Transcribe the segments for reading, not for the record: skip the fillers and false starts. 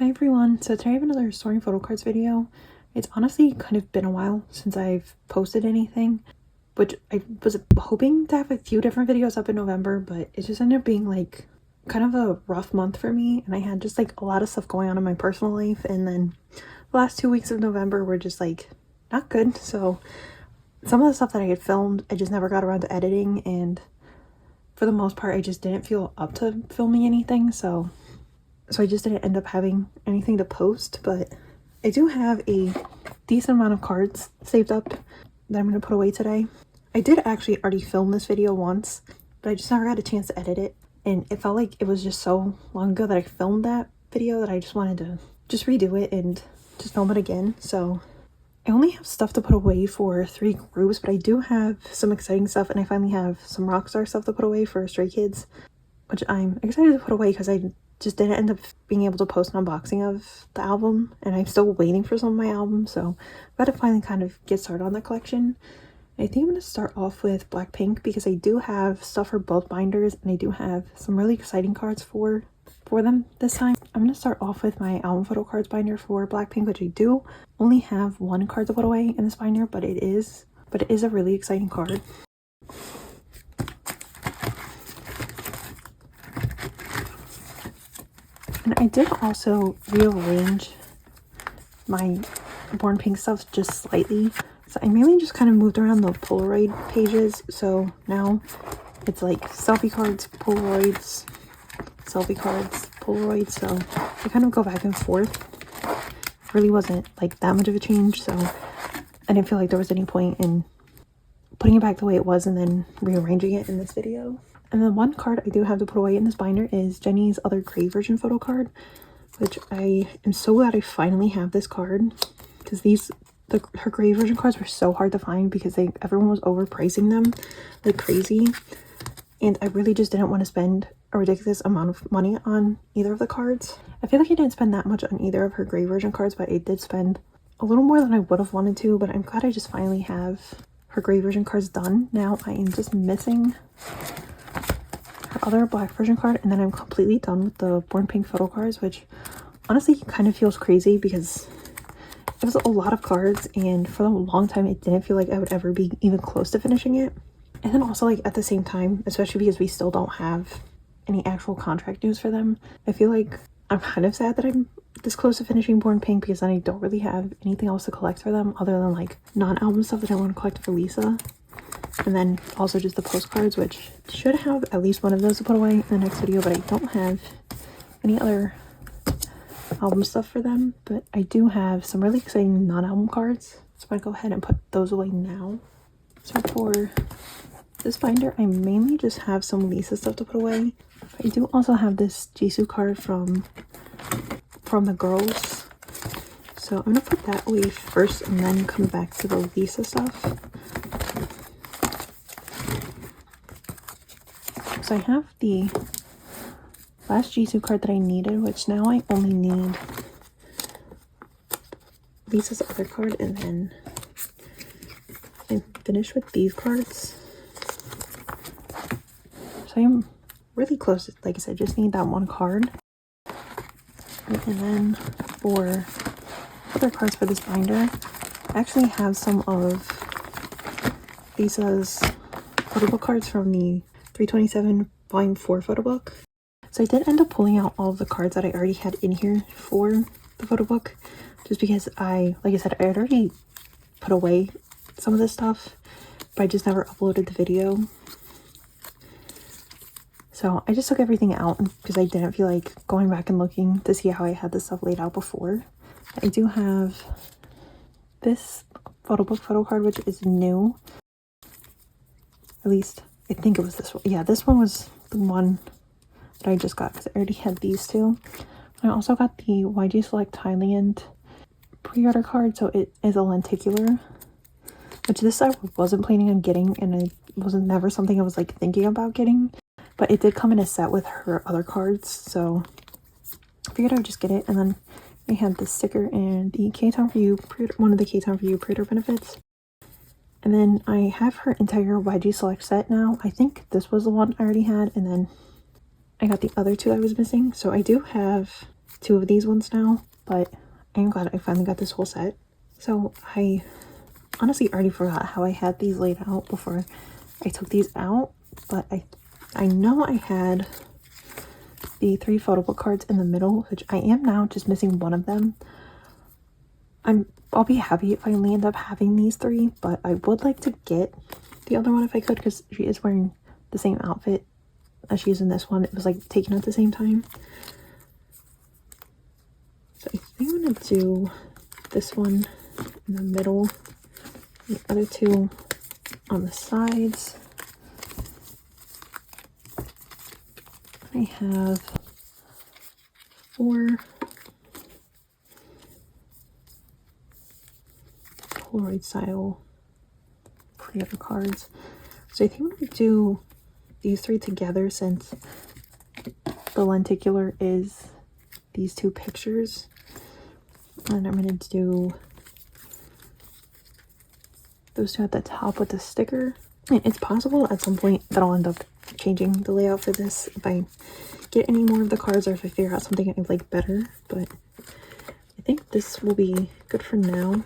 Hi everyone, so today I have another storing photo cards video. It's honestly kind of been a while since I've posted anything, which I was hoping to have a few different videos up in November, but it just ended up being like kind of a rough month for me, and I had just like a lot of stuff going on in my personal life, and then the last 2 weeks of November were just like not good. So some of the stuff that I had filmed, I just never got around to editing, and for the most part I just didn't feel up to filming anything, so I just didn't end up having anything to post. But I do have a decent amount of cards saved up that I'm going to put away today. I did actually already film this video once, but I just never got a chance to edit it, and it felt like it was just so long ago that I filmed that video that I just wanted to just redo it and just film it again. So I only have stuff to put away for 3 groups, but I do have some exciting stuff, and I finally have some Rockstar stuff to put away for Stray Kids, which I'm excited to put away because I just didn't end up being able to post an unboxing of the album, and I'm still waiting for some of my albums, so I've got to finally kind of get started on the collection. I think I'm going to start off with Blackpink because I do have stuff for both binders, and I do have some really exciting cards for them this time. I'm going to start off with my album photo cards binder for Blackpink, which I do only have 1 card to put away in this binder, but it is a really exciting card. And I did also rearrange my Born Pink stuff just slightly. So I mainly just kind of moved around the Polaroid pages. So now it's like selfie cards, Polaroids, selfie cards, Polaroids. So I kind of go back and forth. It really wasn't like that much of a change. So I didn't feel like there was any point in putting it back the way it was and then rearranging it in this video. And then 1 card I do have to put away in this binder is Jennie's other gray version photo card, which I am so glad I finally have this card, because her gray version cards were so hard to find because everyone was overpricing them like crazy, and I really just didn't want to spend a ridiculous amount of money on either of the cards. I feel like I didn't spend that much on either of her gray version cards, but I did spend a little more than I would have wanted to. But I'm glad I just finally have her gray version cards done. Now I am just missing her other black version card, and then I'm completely done with the Born Pink photo cards, which honestly kind of feels crazy because it was a lot of cards, and for a long time it didn't feel like I would ever be even close to finishing it. And then also, like, at the same time, especially because we still don't have any actual contract news for them, I feel like I'm kind of sad that I'm this close to finishing Born Pink, because then I don't really have anything else to collect for them other than like non-album stuff that I want to collect for Lisa. And then also just the postcards, which should have at least one of those to put away in the next video, but I don't have any other album stuff for them. But I do have some really exciting non-album cards, so I'm gonna go ahead and put those away now. So for this binder, I mainly just have some Lisa stuff to put away. I do also have this Jisoo card from the girls, so I'm gonna put that away first and then come back to the Lisa stuff. So I have the last Jisoo card that I needed, which now I only need Lisa's other card, and then I'm finished with these cards. So I'm really close. Like I said, just need that 1 card. And then for other cards for this binder, I actually have some of Lisa's photo book cards from the 327 volume 4 photo book. So I did end up pulling out all of the cards that I already had in here for the photo book, just because like I said, I had already put away some of this stuff, but I just never uploaded the video. So I just took everything out because I didn't feel like going back and looking to see how I had this stuff laid out before. I do have this photo card, which is new. At least I think it was this one. Yeah, this one was the one that I just got because I already had these 2. I also got the YG Select Thailand pre-order card, so it is a lenticular, which this I wasn't planning on getting, and it was never something I was like thinking about getting. But it did come in a set with her other cards, so I figured I would just get it. And then we had the sticker and the K-Town For You, one of the K-Town For You pre-order benefits. And then I have her entire YG Select set now. I think this was the one I already had, and then I got the other 2 I was missing. So I do have 2 of these ones now, but I'm glad I finally got this whole set. So I honestly already forgot how I had these laid out before I took these out, but I know I had the 3 photo book cards in the middle, which I am now just missing one of them. I'll be happy if I only end up having these 3, but I would like to get the other one if I could, because she is wearing the same outfit as she is in this one. It was like taken at the same time. So I think I'm gonna do this one in the middle, the other 2 on the sides. I have 4 Polaroid style clear cards. So I think I'm going to do these 3 together, since the lenticular is these 2 pictures. And I'm going to do those 2 at the top with the sticker. And it's possible at some point that I'll end up changing the layout for this if I get any more of the cards, or if I figure out something I like better. But I think this will be good for now.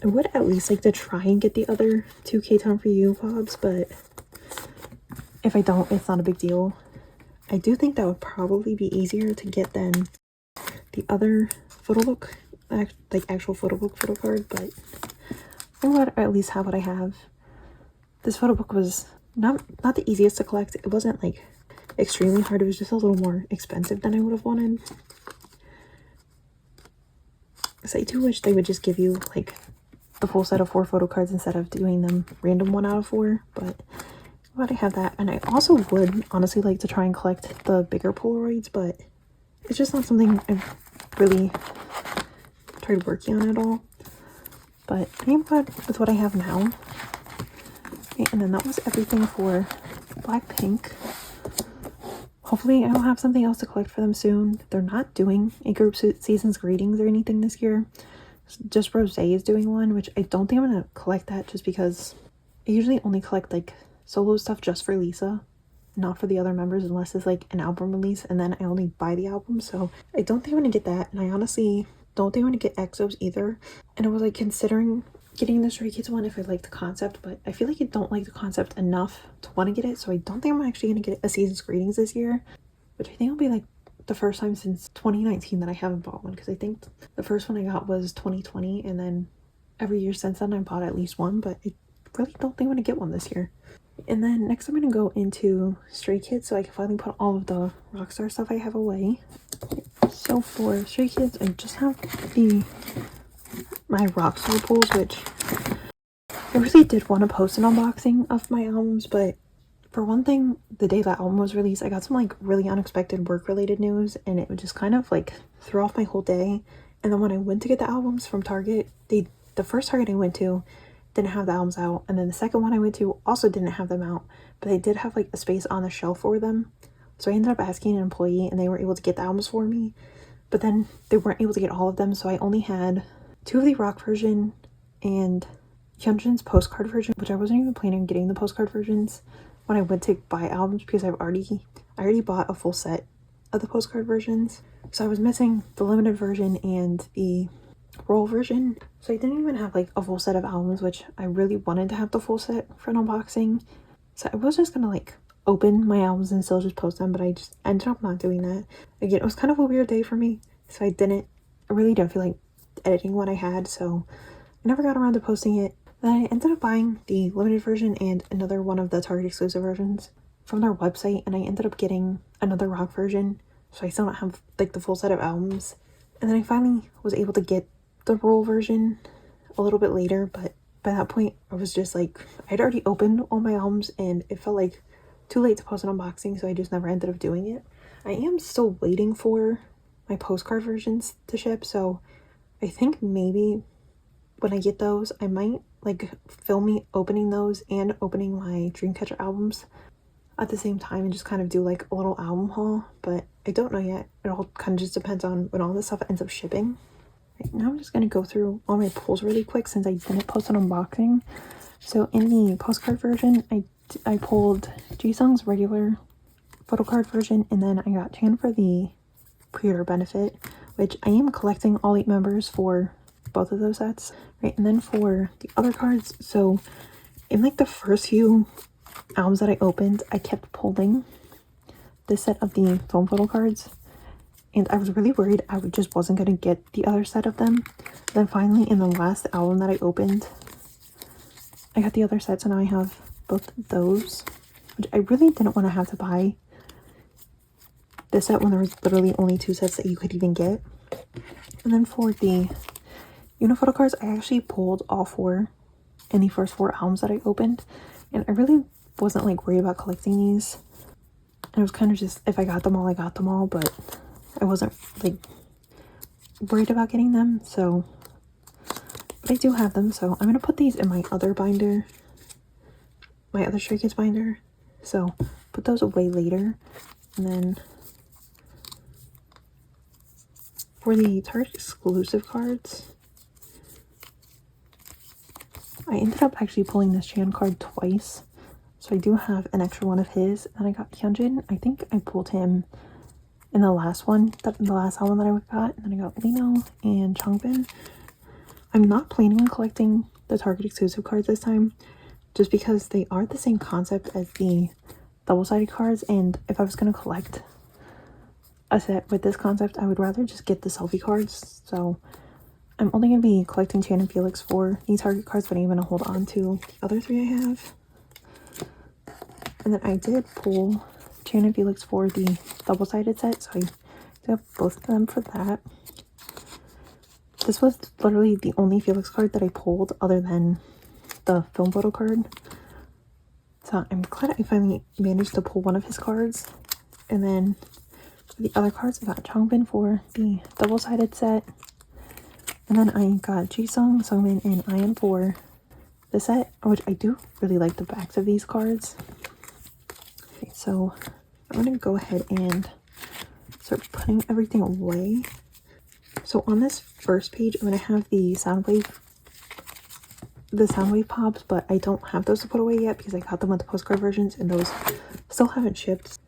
I would at least like to try and get the other 2 K-Town for You fobs, but if I don't, it's not a big deal. I do think that would probably be easier to get than the other photo book, like actual photo book photo card, but I'm glad I at least have what I have. This photo book was not the easiest to collect. It wasn't like extremely hard. It was just a little more expensive than I would have wanted. So I do wish they would just give you like the full set of 4 photo cards instead of doing them random 1 out of 4, but I'm glad I have that. And I also would honestly like to try and collect the bigger Polaroids, but it's just not something I've really tried working on at all. But I am glad with what I have now. Okay, and then that was everything for Blackpink. Hopefully I'll have something else to collect for them soon. They're not doing a group seasons greetings or anything this year. Just Rosé is doing one, which I don't think I'm going to collect that, just because I usually only collect like solo stuff just for Lisa, not for the other members, unless it's like an album release, and then I only buy the album. So I don't think I'm going to get that, and I honestly don't think I'm going to get EXO's either. And I was like considering getting the Stray Kids one if I like the concept, but I feel like I don't like the concept enough to want to get it, so I don't think I'm actually going to get a season's greetings this year, which I think will be like the first time since 2019 that I haven't bought one, because I think the first one I got was 2020, and then every year since then I bought at least one, but I really don't think I'm going to get one this year. And then next I'm going to go into Stray Kids so I can finally put all of the Rockstar stuff I have away. So for Stray Kids, I just have my Rockstar pools, which I really did want to post an unboxing of my albums, but for one thing, the day that album was released, I got some like really unexpected work-related news, and it would just kind of like throw off my whole day. And then when I went to get the albums from Target, the first Target I went to didn't have the albums out, and then the second one I went to also didn't have them out, but they did have like a space on the shelf for them. So I ended up asking an employee, and they were able to get the albums for me, but then they weren't able to get all of them, so I only had 2 of the rock version and Hyunjin's postcard version, which I wasn't even planning on getting the postcard versions when I went to buy albums, because I already bought a full set of the postcard versions. So I was missing the limited version and the roll version, so I didn't even have like a full set of albums, which I really wanted to have the full set for an unboxing. So I was just gonna like open my albums and still just post them, but I just ended up not doing that. Again, it was kind of a weird day for me, so I really didn't feel like editing what I had, so I never got around to posting it. Then I ended up buying the limited version and another one of the Target exclusive versions from their website, and I ended up getting another rock version, so I still don't have like the full set of albums. And then I finally was able to get the roll version a little bit later, but by that point I was just like, I'd already opened all my albums and it felt like too late to post an unboxing, so I just never ended up doing it. I am still waiting for my postcard versions to ship, so I think maybe when I get those, I might like film me opening those and opening my Dreamcatcher albums at the same time and just kind of do like a little album haul, but I don't know yet. It all kind of just depends on when all this stuff ends up shipping. Right, now I'm just going to go through all my pulls really quick since I didn't post an unboxing. So in the postcard version, I pulled Jisung's regular photo card version, and then I got Chan for the pre-order benefit, which I am collecting all 8 members for both of those sets, right? And then for the other cards, so in like the first few albums that I opened, I kept pulling this set of the foam photo cards, and I was really worried just wasn't going to get the other set of them. Then finally, in the last album that I opened, I got the other set, so now I have both of those, which I really didn't want to have to buy this set when there was literally only 2 sets that you could even get. And then for the Uniphoto cards, I actually pulled all 4 in the first 4 albums that I opened, and I really wasn't like worried about collecting these. It was kind of just, if I got them all, I got them all, but I wasn't like worried about getting them. So, but I do have them, so I'm gonna put these in my other binder, my other Stray Kids binder. So put those away later. And then for the Target exclusive cards, I ended up actually pulling this Chan card twice. So I do have an extra one of his, and I got Hyunjin. I think I pulled him in the last one, the last album that I got. And then I got Lino and Changbin. I'm not planning on collecting the Target exclusive cards this time, just because they are the same concept as the double-sided cards, and if I was going to collect a set with this concept, I would rather just get the selfie cards. So I'm only going to be collecting Chan and Felix for these Target cards, but I'm going to hold on to the other 3 I have. And then I did pull Chan and Felix for the double-sided set, so I do have both of them for that. This was literally the only Felix card that I pulled other than the film photo card. So I'm glad I finally managed to pull one of his cards. And then for the other cards, I got Changbin for the double-sided set. And then I got Jisung, Sungmin, and Ian for the set, which I do really like the backs of these cards. Okay, so I'm going to go ahead and start putting everything away. So on this first page, I'm going to have the Soundwave pops, but I don't have those to put away yet because I got them with the postcard versions, and those still haven't shipped.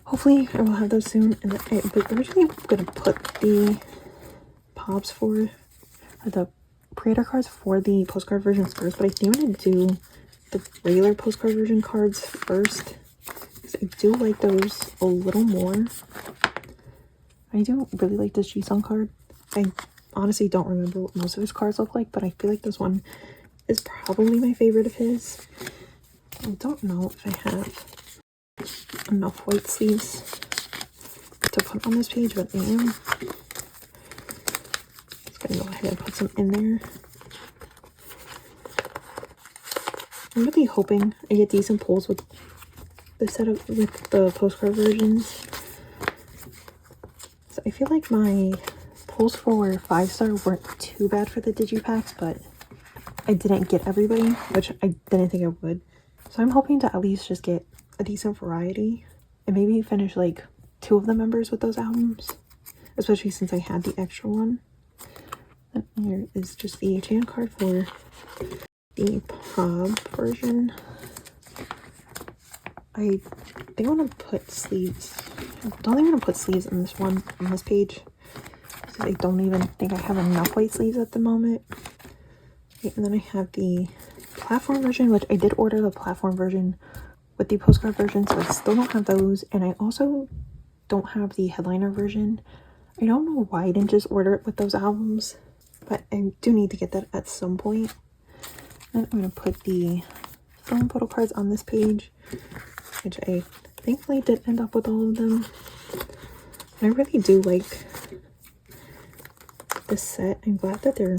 Hopefully I will have those soon. And I was originally going to put the pops for the pre-order cards for the postcard versions first, but I think I'm going to do the regular postcard version cards first because I do like those a little more. I do really like this Jisung card. I honestly don't remember what most of his cards look like, but I feel like this one is probably my favorite of his. I don't know if I have enough white sleeves to put on this page, but I am just gonna go ahead and put some in there. I'm really hoping I get decent pulls with the setup with the postcard versions. So I feel like my pulls for 5-star weren't too bad for the digipacks, but I didn't get everybody, which I didn't think I would. So I'm hoping to at least just get a decent variety and maybe finish like 2 of the members with those albums, especially since I had the extra one. And here is just the Chan card for the pop version. I think I want to put sleeves. I don't think I'm going to put sleeves on this one, on this page, because I don't even think I have enough white sleeves at the moment. Okay, and then I have the platform version, which I did order the platform version with the postcard version, so I still don't have those. And I also don't have the headliner version. I don't know why I didn't just order it with those albums, but I do need to get that at some point. And I'm going to put the film photo cards on this page, which I thankfully did end up with all of them. And I really do like this set. I'm glad that they're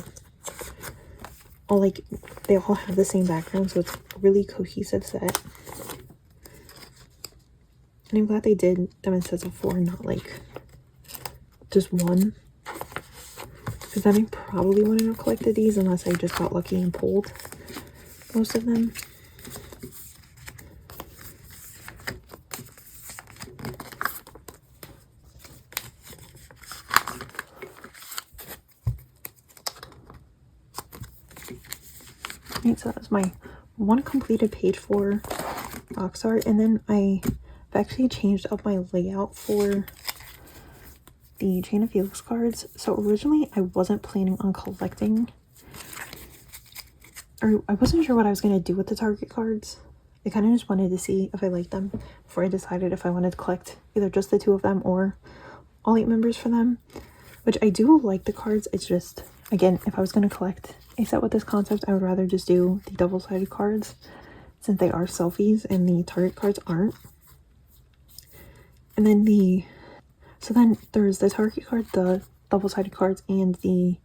all like, they all have the same background, so it's a really cohesive set. And I'm glad they did them in sets of 4, not like just one, because then I probably wouldn't have collected these unless I just got lucky and pulled most of them. Right, so that's my one completed page for box art, and then I I've actually changed up my layout for the Chain of Felix cards. So originally I wasn't planning on collecting, or I wasn't sure what I was going to do with the Target cards. I kind of just wanted to see if I liked them before I decided if I wanted to collect either just the 2 of them or all 8 members for them, which I do like the cards. It's just, again, if I was going to collect a set with this concept, I would rather just do the double-sided cards since they are selfies and the Target cards aren't. And then so then there's the Target card, the double-sided cards, and the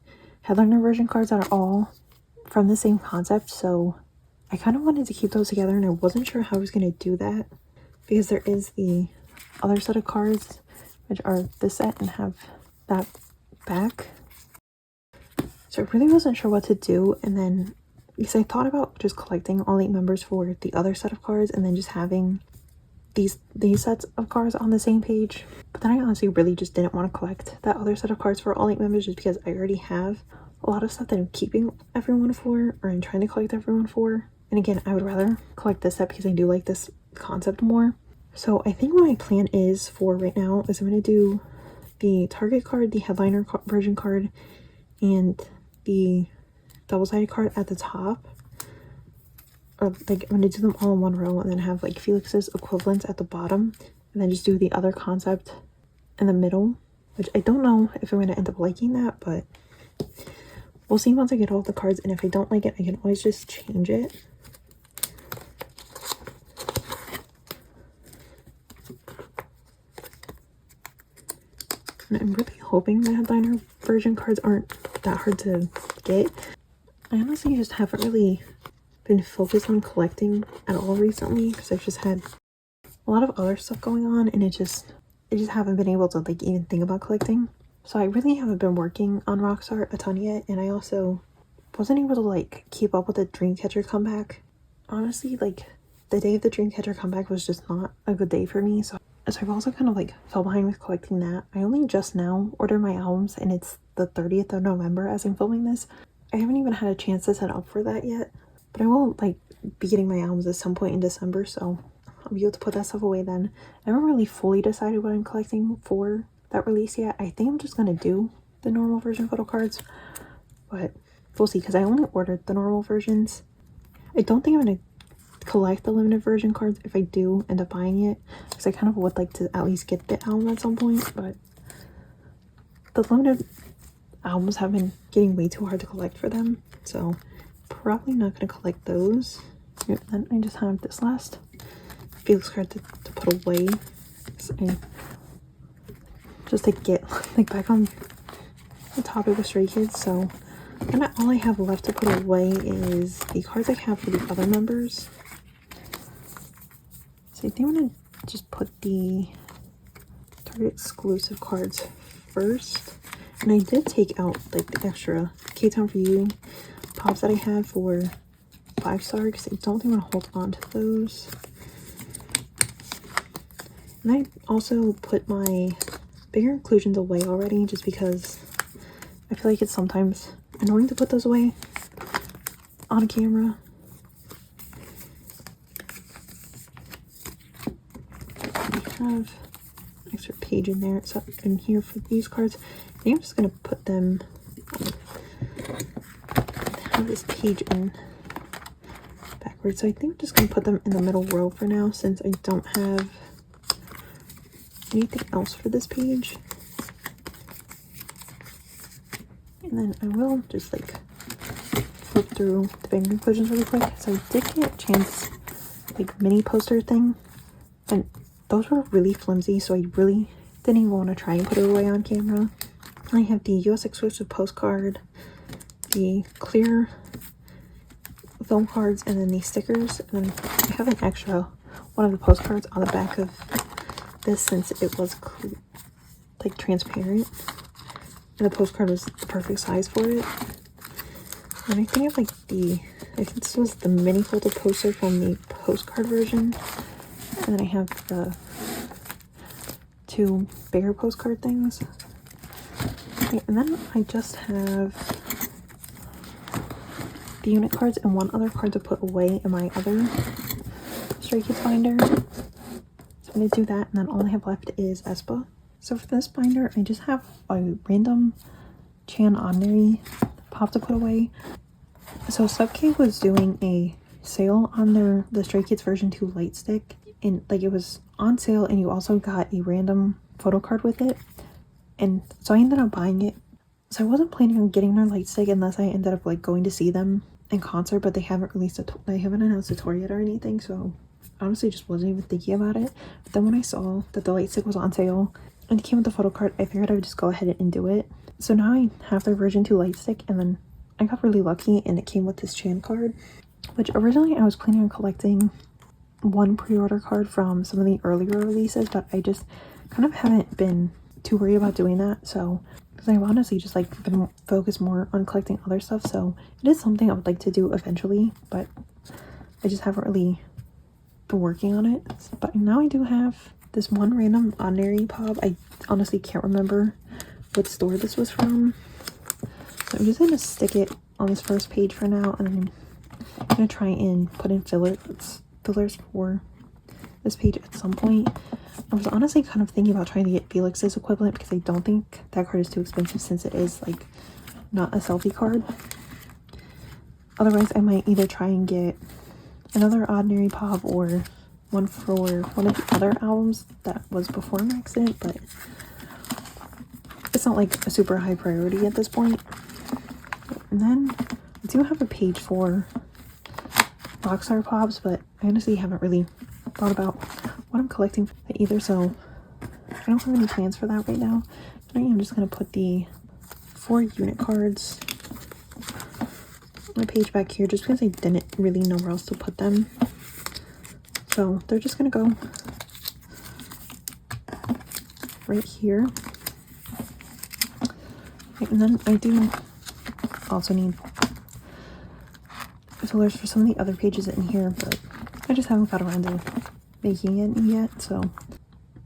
headliner version cards that are all from the same concept. So I kind of wanted to keep those together, and I wasn't sure how I was going to do that because there is the other set of cards, which are this set and have that back. So I really wasn't sure what to do. And then because I thought about just collecting all 8 members for the other set of cards and then just having these sets of cards on the same page. But then I honestly really just didn't want to collect that other set of cards for all 8 members just because I already have a lot of stuff that I'm keeping everyone for, or I'm trying to collect everyone for. And again, I would rather collect this set because I do like this concept more. So I think what my plan is for right now is I'm going to do the Target card, the headliner version card, and the double-sided card at the top. Or like I'm going to do them all in one row and then have like Felix's equivalents at the bottom, and then just do the other concept in the middle, which I don't know if I'm going to end up liking that, but we'll see once I get all the cards. And if I don't like it, I can always just change it. And I'm really hoping the headliner version cards aren't that hard to get. I honestly just haven't really been focused on collecting at all recently because I've just had a lot of other stuff going on, and I just haven't been able to like even think about collecting. So I really haven't been working on Rockstar a ton yet, and I also wasn't able to like keep up with the Dreamcatcher comeback. Honestly, like the day of the Dreamcatcher comeback was just not a good day for me, so I've also kind of like fell behind with collecting that. I only just now ordered my albums, and it's the 30th of November as I'm filming this. I haven't even had a chance to set up for that yet, but I will like be getting my albums at some point in December, so I'll be able to put that stuff away then. I haven't really fully decided what I'm collecting for that release yet. I think I'm just gonna do the normal version photo cards, but we'll see because I only ordered the normal versions. I don't think I'm gonna collect the limited version cards if I do end up buying it, because I kind of would like to at least get the album at some point, but the limited albums have been getting way too hard to collect for them, so probably not going to collect those. And then I just have this last Felix card to put away, just to get like back on the topic of Stray Kids. So and all I have left to put away is the cards I have for the other members. So I think I'm gonna just put the Target exclusive cards first. And I did take out like the extra K-Town for You pops that I had for 5-star because I don't think I'm gonna hold on to those. And I also put my bigger inclusions away already just because I feel like it's sometimes annoying to put those away on camera. I have an extra page in there, so in here for these cards. I think I'm just gonna put them. I have this page in backwards, so I think I'm just gonna put them in the middle row for now since I don't have anything else for this page. And then I will just like flip through the big inclusions really quick. So I did get a chance like mini poster thing, and those were really flimsy, so I really didn't even want to try and put it away on camera. I have the US exclusive postcard, the clear film cards, and then the stickers. And then I have an extra one of the postcards on the back of this since it was like transparent, and the postcard was the perfect size for it. And I think I have like I think this was the mini folded poster from the postcard version, and then I have the 2 bigger postcard things. Okay, and then I just have the unit cards and one other card to put away in my other Stray Kids binder. So I'm gonna do that, and then all I have left is aespa. So for this binder, I just have a random Chan Ordinary pop to put away. So Subk was doing a sale on the Stray Kids version 2 light stick, and like it was on sale, and you also got a random photo card with it. And so I ended up buying it. So I wasn't planning on getting their light stick unless I ended up like going to see them in concert, but they haven't released they haven't announced a tour yet or anything, so honestly just wasn't even thinking about it. But then when I saw that the light stick was on sale and it came with the photo card, I figured I would just go ahead and do it. So now I have their version 2 light stick, and then I got really lucky and it came with this Chan card, which originally I was planning on collecting one pre-order card from some of the earlier releases, but I just kind of haven't been too worried about doing that. So because I've honestly just like been focused more on collecting other stuff, so it is something I would like to do eventually, but I just haven't really been working on it. But now I do have this one random Ordinary pop. I honestly can't remember what store this was from, so I'm just gonna stick it on this first page for now, and then I'm gonna try and put in fillers for this page at some point. I was honestly kind of thinking about trying to get Felix's equivalent, because I don't think that card is too expensive since it is like not a selfie card. Otherwise I might either try and get another Ordinary pop or one for one of the other albums that was before an accident, but it's not like a super high priority at this point. And then I do have a page for Rockstar pops, but I honestly haven't really thought about what I'm collecting for that either, so I don't have any plans for that right now. But I am just going to put the 4 unit cards on my page back here, just because I didn't really know where else to put them. So they're just going to go right here. Okay, and then I do also need fillers for some of the other pages in here, but I just haven't got around to making it yet. So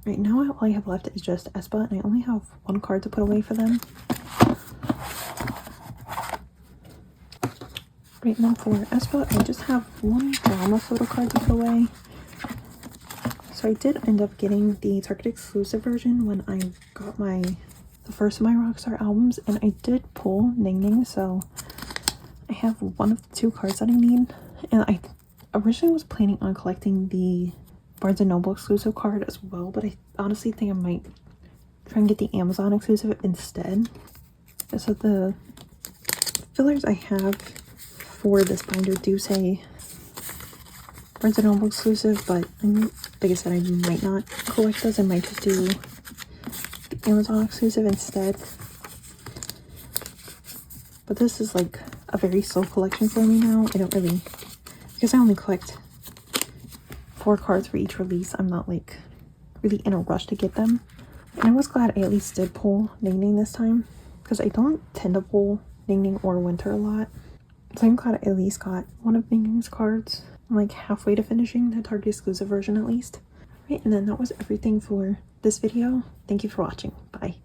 right now all I have left is just aespa, and I only have one card to put away for them. Right now for aespa, I just have one drama photo card to put away. So I did end up getting the Target exclusive version when I got the first of my Rockstar albums, and I did pull Ning Ning, so I have one of the 2 cards that I need. And I originally was planning on collecting the Barnes & Noble exclusive card as well, but I honestly think I might try and get the Amazon exclusive instead. So the fillers I have for this binder do say Barnes & Noble exclusive, but like I said, I might not collect those. I might just do the Amazon exclusive instead. But this is like a very slow collection for me now. I don't really, because I only collect 4 cards for each release, I'm not like really in a rush to get them. And I was glad I at least did pull Ning Ning this time, because I don't tend to pull Ning Ning or Winter a lot. So I'm glad I at least got one of Ning Ning's cards. I'm like halfway to finishing the Target exclusive version at least. Right, and then that was everything for this video. Thank you for watching. Bye.